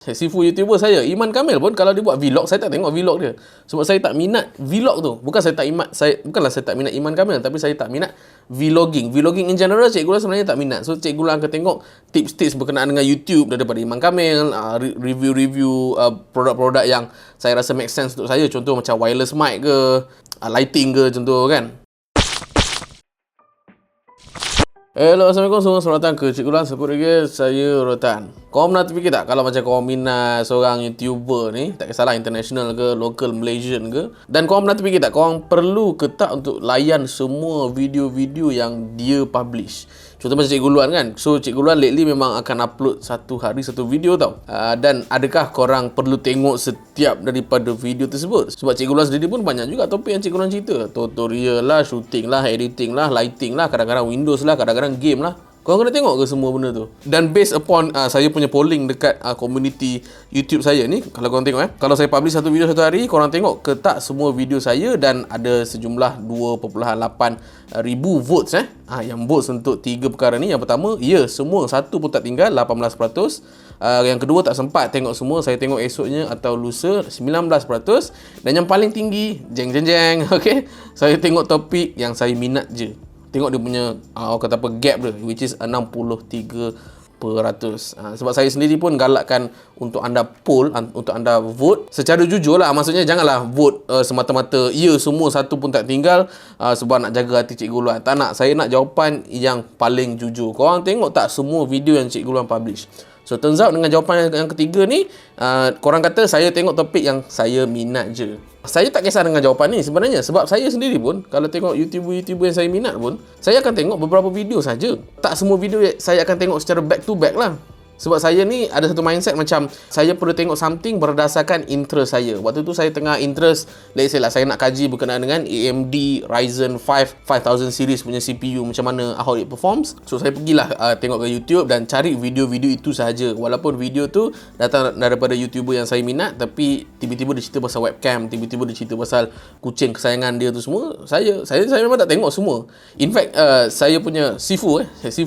Sifu YouTuber saya, Iman Kamil pun kalau dia buat vlog, saya tak tengok vlog dia. Sebab saya tak minat vlog tu. Bukanlah saya tak minat Iman Kamil, tapi saya tak minat vlogging. Vlogging in general, cikgu lah sebenarnya tak minat. So, cikgu lah akan tengok tips-tips berkenaan dengan YouTube daripada Iman Kamil, review-review produk-produk yang saya rasa make sense untuk saya. Contoh macam wireless mic ke, lighting ke contoh kan. Hello, Assalamualaikum semua. Selamat datang ke cikgu.ulwan. Sebut lagi, saya Rotan. Korang pernah terfikir tak kalau macam korang minat seorang YouTuber ni, tak kisahlah international ke, local Malaysian ke, dan korang pernah terfikir tak korang perlu ke tak untuk layan semua video-video yang dia publish? Contoh macam cikgu.ulwan kan. So cikgu.ulwan lately memang akan upload satu hari satu video tau. Dan adakah korang perlu tengok setiap daripada video tersebut? Sebab cikgu.ulwan sendiri pun banyak juga topik yang cikgu.ulwan cerita. Tutorial lah, shooting lah, editing lah, lighting lah, kadang-kadang Windows lah, kadang-kadang game lah. Korang kena tengok ke semua benda tu? Dan based upon saya punya polling dekat community YouTube saya ni, kalau korang tengok kalau saya publish satu video satu hari, korang tengok ke tak semua video saya, dan ada sejumlah 2.8 ribu votes yang votes untuk tiga perkara ni. Yang pertama, semua, satu pun tak tinggal, 18%. Yang kedua, tak sempat tengok semua, saya tengok esoknya atau lusa, 19%. Dan yang paling tinggi, jeng, okay, saya tengok topik yang saya minat je. Tengok dia punya kata apa, gap dia, which is 63%. Sebab saya sendiri pun galakkan untuk anda poll, untuk anda vote secara jujur lah. Maksudnya janganlah vote semata-mata semua, satu pun tak tinggal, sebab nak jaga hati cikgu.ulwan. Tak nak, saya nak jawapan yang paling jujur. Korang tengok tak semua video yang cikgu.ulwan publish? So turns out dengan jawapan yang ketiga ni, korang kata saya tengok topik yang saya minat je. Saya tak kisah dengan jawapan ni sebenarnya, sebab saya sendiri pun kalau tengok YouTuber yang saya minat pun, saya akan tengok beberapa video saja. Tak semua video saya akan tengok secara back to back lah. Sebab saya ni ada satu mindset macam saya perlu tengok something berdasarkan interest saya. Waktu tu saya tengah interest, let's say lah, saya nak kaji berkenaan dengan AMD Ryzen 5 5000 series punya CPU, macam mana, how it performs. So saya pergilah tengok ke YouTube dan cari video-video itu sahaja. Walaupun video tu datang daripada YouTuber yang saya minat, tapi tiba-tiba dia cerita pasal webcam, tiba-tiba dia cerita pasal kucing kesayangan dia tu semua, saya memang tak tengok semua. In fact, saya punya sifu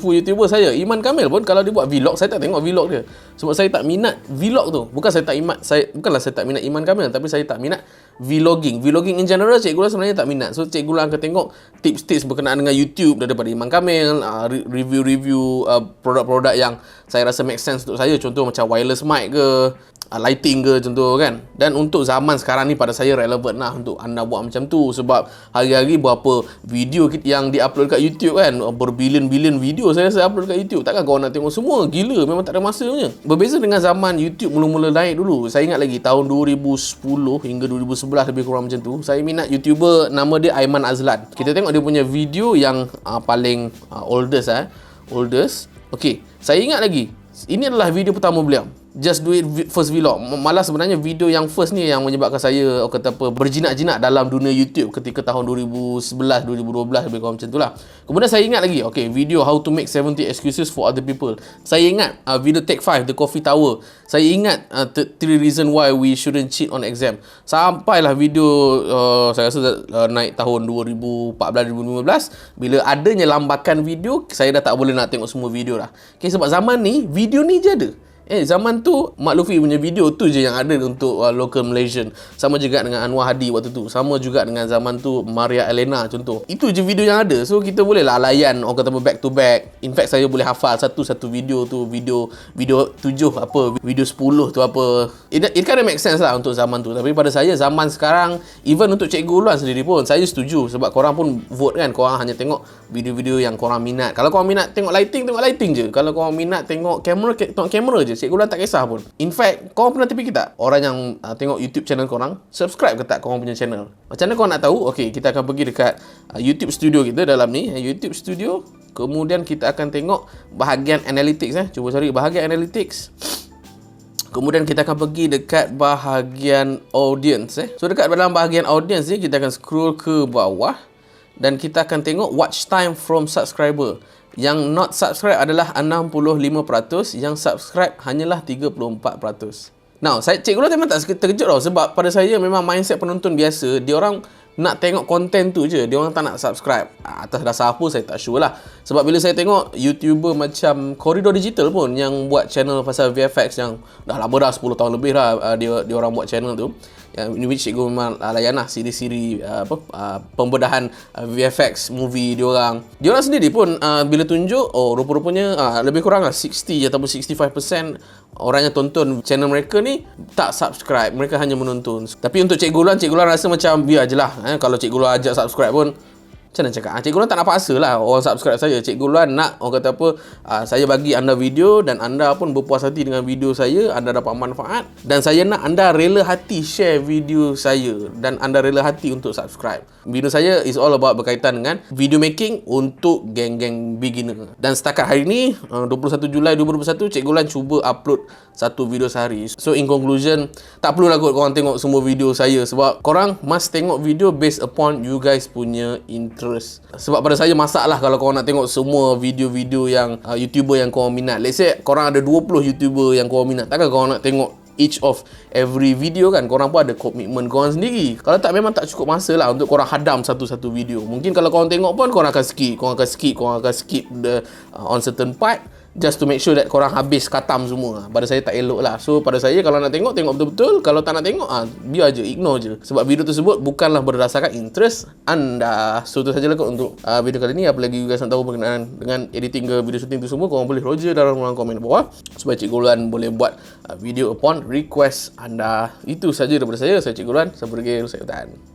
YouTuber saya, Iman Kamil pun kalau dia buat vlog, saya tak tengok vlog dia. Sebab saya tak minat vlog tu. Bukanlah saya tak minat Iman Kamil, tapi saya tak minat vlogging. Vlogging in general, cikgu lah sebenarnya tak minat. So cikgu lah akan tengok tips-tips berkenaan dengan YouTube daripada Iman Kamil, review-review produk-produk yang saya rasa make sense untuk saya. Contoh macam wireless mic ke, lighting ke contoh kan. Dan untuk zaman sekarang ni, pada saya relevan lah untuk anda buat macam tu. Sebab hari-hari berapa video yang di-upload kat YouTube kan, berbilion-bilion video saya upload kat YouTube. Takkan korang nak tengok semua? Gila, memang tak ada masa punya. Berbeza dengan zaman YouTube mula-mula naik dulu. Saya ingat lagi tahun 2010 hingga 2011 lebih kurang macam tu. Saya minat YouTuber nama dia Aiman Azlan. Kita tengok dia punya video yang paling oldest. Okay, saya ingat lagi, ini adalah video pertama beliau. Just do it first vlog. Malah sebenarnya video yang first ni yang menyebabkan saya berjinak-jinak dalam dunia YouTube ketika tahun 2011, 2012 lebih kurang macam tu lah. Kemudian saya ingat lagi, video how to make 70 excuses for other people. Saya ingat video Take 5, The Coffee Tower. Saya ingat 3 reason why we shouldn't cheat on exam. Sampailah video saya rasa naik tahun 2014-2015, bila adanya lambakan video, saya dah tak boleh nak tengok semua video dah. Okay, sebab zaman ni video ni je ada. Zaman tu Mak Luffy punya video tu je yang ada untuk local Malaysian. Sama juga dengan Anwar Hadi waktu tu. Sama juga dengan zaman tu Maria Elena contoh. Itu je video yang ada. So kita boleh lah layan back to back. In fact saya boleh hafal satu-satu video tu. Video 7 apa, video 10 tu apa. It kind of make sense lah untuk zaman tu. Tapi pada saya zaman sekarang, even untuk cikgu.ulwan sendiri pun, saya setuju. Sebab korang pun vote kan. Korang hanya tengok video-video yang korang minat. Kalau korang minat tengok lighting je. Kalau korang minat tengok kamera, tengok kamera je. Cikgu.ulwan tak kisah pun. In fact, korang pernah terfikir tak orang yang tengok YouTube channel korang, subscribe ke tak korang punya channel? Macam mana korang nak tahu? Okay, kita akan pergi dekat YouTube studio kita dalam ni, YouTube studio. Kemudian kita akan tengok bahagian analytics. Cuba cari bahagian analytics. Kemudian kita akan pergi dekat bahagian audience. So dekat dalam bahagian audience ni, kita akan scroll ke bawah dan kita akan tengok watch time from subscriber. Yang not subscribe adalah 65%, yang subscribe hanyalah 34%. Now, cikgu lah memang tak terkejut tau. Sebab pada saya memang mindset penonton biasa, dia orang nak tengok konten tu je, dia orang tak nak subscribe. Atas dasar apa saya tak sure lah. Sebab bila saya tengok YouTuber macam Koridor Digital pun yang buat channel pasal VFX yang dah lama dah, 10 tahun lebih lah dia orang buat channel tu, yang in which cikgu memang layan lah siri-siri pembedahan VFX movie dia orang sendiri pun bila tunjuk, rupa-rupanya lebih kurang lah 60 ataupun 65% orang yang tonton channel mereka ni tak subscribe, mereka hanya menonton. Tapi untuk cikgu Ulwan rasa macam biar je lah. Kalau cikgu Ulwan ajak subscribe pun, macam mana cakap, cikgu Ulwan tak nak paksa lah orang subscribe saya. Cikgu Ulwan nak orang kata apa, saya bagi anda video dan anda pun berpuas hati dengan video saya, anda dapat manfaat, dan saya nak anda rela hati share video saya dan anda rela hati untuk subscribe. Video saya is all about berkaitan dengan video making untuk geng-geng beginner. Dan setakat hari ni 21 Julai 2021, cikgu Ulwan cuba upload satu video sehari. So in conclusion, tak perlulah kot korang tengok semua video saya, sebab korang must tengok video based upon you guys punya interest. Sebab pada saya masak lah kalau korang nak tengok semua video-video yang YouTuber yang korang minat. Let's say korang ada 20 YouTuber yang korang minat, takkan korang nak tengok each of every video kan? Korang pun ada komitmen korang sendiri. Kalau tak, memang tak cukup masa lah untuk korang hadam satu-satu video. Mungkin kalau korang tengok pun korang akan skip the on certain part, just to make sure that korang habis khatam semua. Pada saya tak elok lah. So pada saya, kalau nak tengok betul-betul. Kalau tak nak tengok, biar je, ignore je. Sebab video tersebut bukanlah berdasarkan interest anda. So itu sajalah kot untuk video kali ni. Apa lagi you guys nak tahu berkenaan dengan editing ke video shooting tu semua, korang boleh roger dalam ruang komen bawah, supaya Cikgu Ulwan boleh buat video upon request anda. Itu saja daripada saya. Saya Cikgu Ulwan. Sampai lagi, saya Ulwan.